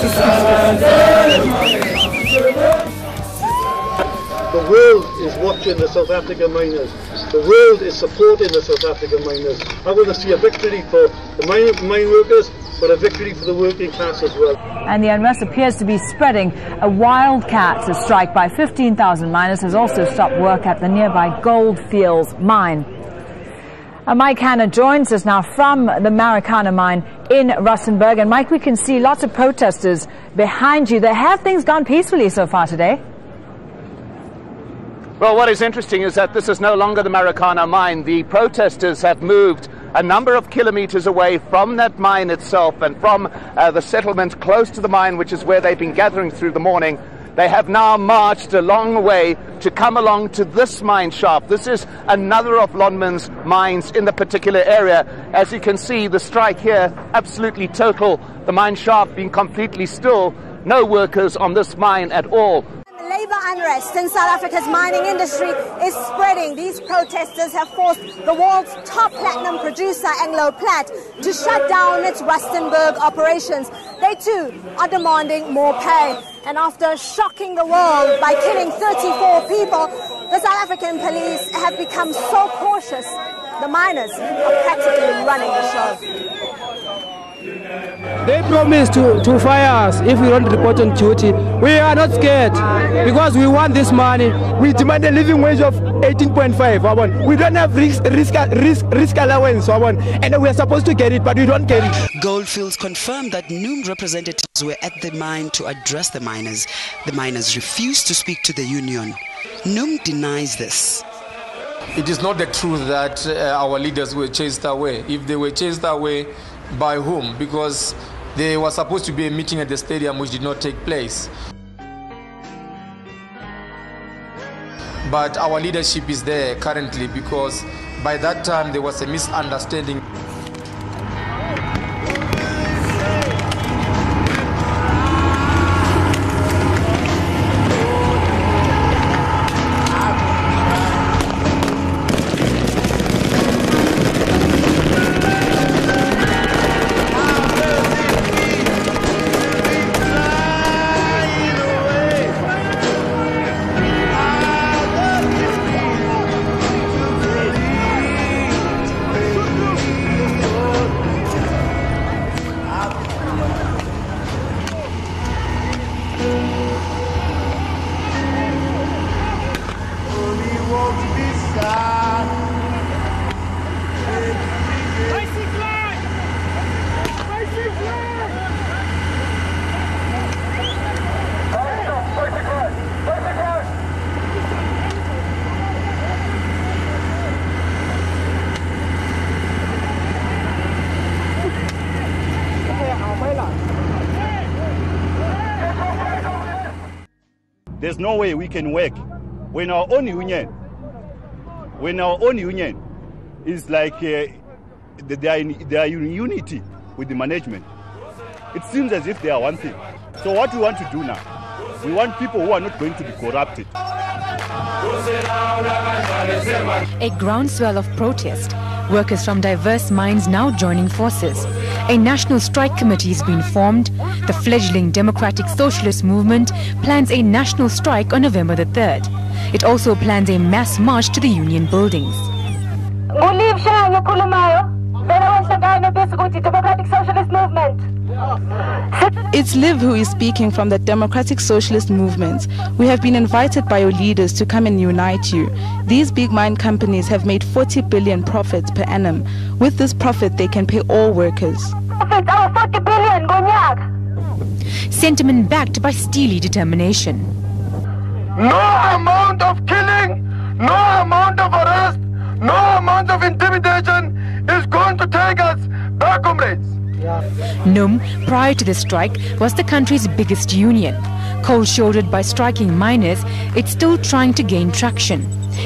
The world is watching the South African miners. The world is supporting the South African miners. I want to see a victory for the mine workers, but a victory for the working class as well. And the unrest appears to be spreading. A wildcat strike by 15,000 miners has also stopped work at the nearby Goldfields mine. Mike Hanna joins us now from the Marikana mine in Rustenburg. And Mike, we can see lots of protesters behind you. Have things gone peacefully so far today? Well, what is interesting is that this is no longer the Marikana mine. The protesters have moved a number of kilometers away from that mine itself and from the settlement close to the mine, which is where they've been gathering through the morning. They have now marched a long way to come along to this mine shaft. This is another of Lonmin's mines in the particular area. As you can see, the strike here, absolutely total. The mine shaft being completely still. No workers on this mine at all. Labour unrest in South Africa's mining industry is spreading. These protesters have forced the world's top platinum producer, Anglo Plat, to shut down its Rustenburg operations. They too are demanding more pay. And after shocking the world by killing 34 people, the South African police have become so cautious, the miners are practically running the show. They promised to fire us if we don't report on duty. We are not scared because we want this money. We demand a living wage of 18.5. We don't have risk allowance, and we are supposed to get it, but we don't get it. Goldfields confirmed that NUM representatives were at the mine to address the miners. The miners refused to speak to the union. NUM denies this. It is not the truth that our leaders were chased away. If they were chased away, by whom? Because there was supposed to be a meeting at the stadium which did not take place. But our leadership is there currently because by that time there was a misunderstanding. There's no way we can work when our own union is like they are in unity with the management. It seems as if they are one thing. So what we want to do now, we want people who are not going to be corrupted. A groundswell of protest. Workers from diverse mines now joining forces. A national strike committee has been formed. The fledgling Democratic Socialist Movement plans a national strike on November the 3rd. It also plans a mass march to the union buildings. Democratic Socialist Movement. It's Liv who is speaking from the Democratic Socialist Movement. We have been invited by your leaders to come and unite you. These big mine companies have made 40 billion profits per annum. With this profit, they can pay all workers. 40 billion, Sentiment backed by steely determination. No amount of killing, no amount of arrest, no amount of intimidation is going to take us back, comrades. NUM, prior to the strike, was the country's biggest union. Cold-shouldered by striking miners, it's still trying to gain traction.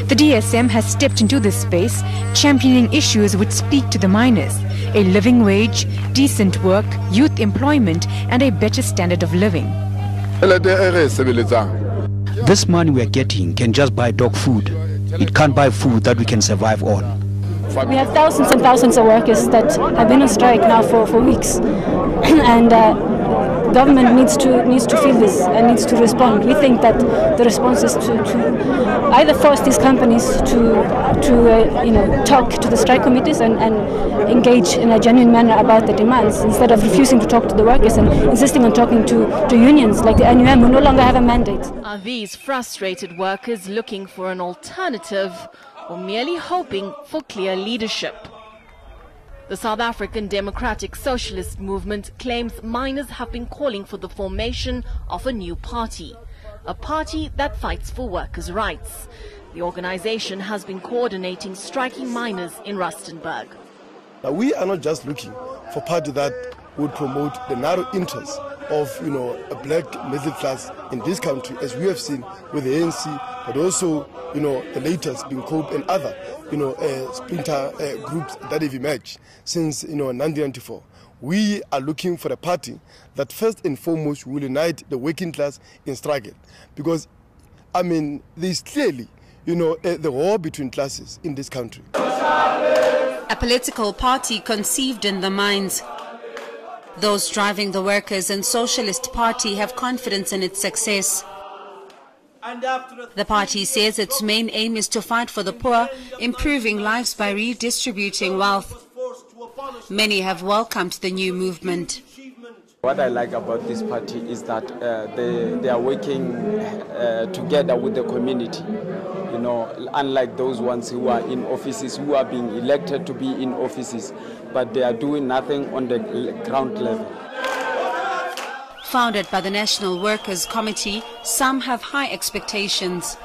The DSM has stepped into this space, championing issues which speak to the miners: a living wage, decent work, youth employment, and a better standard of living. This money we are getting can just buy dog food. It can't buy food that we can survive on. We have thousands and thousands of workers that have been on strike now for weeks, and the government needs to feel this and needs to respond. We think that the response is to either force these companies to talk to the strike committees and engage in a genuine manner about the demands, instead of refusing to talk to the workers and insisting on talking to unions like the NUM, who no longer have a mandate. Are these frustrated workers looking for an alternative or merely hoping for clear leadership? The South African Democratic Socialist Movement claims miners have been calling for the formation of a new party, a party that fights for workers' rights. The organization has been coordinating striking miners in Rustenburg. Now, we are not just looking for a party that would promote the narrow interests of, a black middle class in this country, as we have seen with the ANC, but also, the latest being COPE and other, splinter groups that have emerged since, 1994. We are looking for a party that first and foremost will unite the working class in struggle. Because, there's clearly, the war between classes in this country. A political party conceived in the mines. Those driving the Workers' and Socialist Party have confidence in its success. The party says its main aim is to fight for the poor, improving lives by redistributing wealth. Many have welcomed the new movement. What I like about this party is that they are working together with the community. Unlike those ones who are in offices, who are being elected to be in offices, but they are doing nothing on the ground level. Founded by the National Workers' Committee, some have high expectations.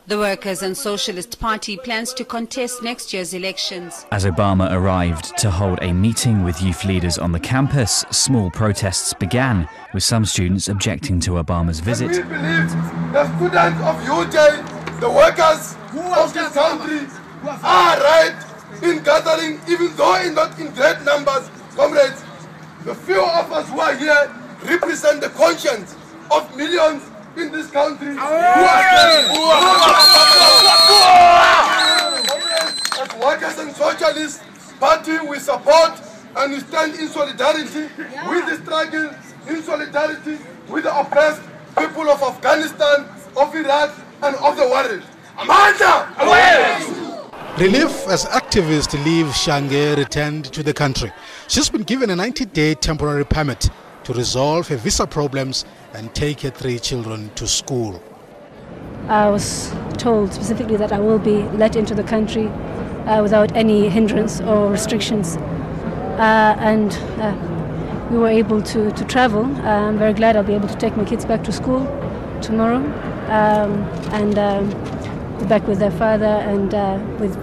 The Workers' and Socialist Party plans to contest next year's elections. As Obama arrived to hold a meeting with youth leaders on the campus, small protests began, with some students objecting to Obama's visit. We believe the students of UJ, the workers of this country, are right in gathering, even though not in great numbers. Comrades, the few of us who are here represent the conscience of millions in this country. As Workers and Socialist Party, we support and we stand in solidarity with the struggle, in solidarity with the oppressed people of Afghanistan, of Iraq, and of the world. Amanda! Relief as activist Liv Shange returned to the country. She's been given a 90-day temporary permit to resolve her visa problems and take her 3 children to school. I was told specifically that I will be let into the country without any hindrance or restrictions. And we were able to travel. I'm very glad I'll be able to take my kids back to school tomorrow and be back with their father and with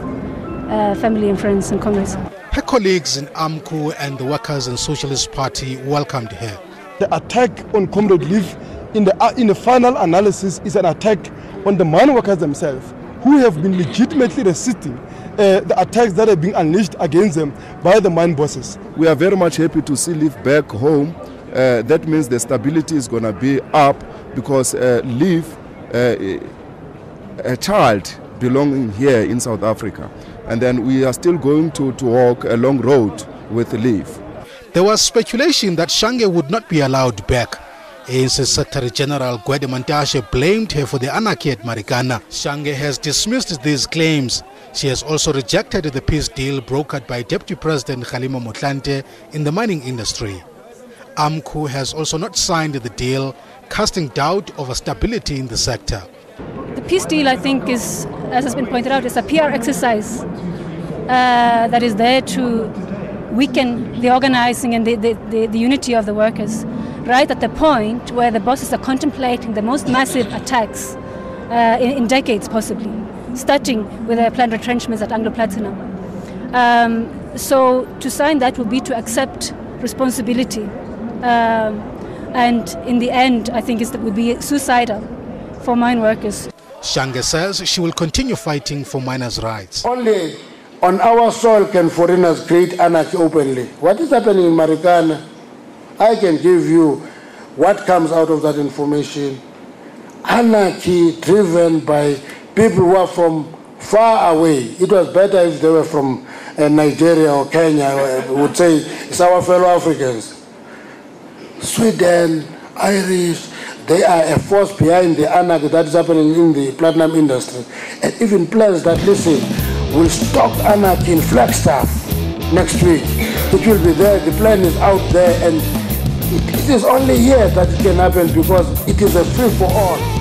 family and friends and comrades. Her colleagues in AMCU and the Workers' and Socialist Party welcomed her. The attack on Comrade Liv in the final analysis is an attack on the mine workers themselves, who have been legitimately resisting the attacks that are being unleashed against them by the mine bosses. We are very much happy to see Liv back home. That means the stability is going to be up, because Liv, a child belonging here in South Africa, and then we are still going to walk a long road with Liv. There was speculation that Shange would not be allowed back. ANC Secretary General Gwede Mantashe blamed her for the anarchy at Marikana. Shange has dismissed these claims. She has also rejected the peace deal brokered by Deputy President Kgalema Motlanthe in the mining industry. AMCU has also not signed the deal, casting doubt over stability in the sector. The peace deal, I think, is, as has been pointed out, is a PR exercise that is there to weaken the organizing and the unity of the workers, right at the point where the bosses are contemplating the most massive attacks in decades, possibly, starting with their planned retrenchments at Anglo Platinum. So to sign that will be to accept responsibility. And in the end, I think it would be suicidal for mine workers. Shange says she will continue fighting for miners' rights. Only on our soil can foreigners create anarchy openly. What is happening in Marikana? I can give you what comes out of that information. Anarchy driven by people who are from far away. It was better if they were from Nigeria or Kenya. We would say it's our fellow Africans. Sweden, Irish, they are a force behind the anarchy that is happening in the platinum industry. And even plans that, listen, will stock anarchy in Flagstaff next week. It will be there, the plan is out there, and it is only here that it can happen because it is a free-for-all.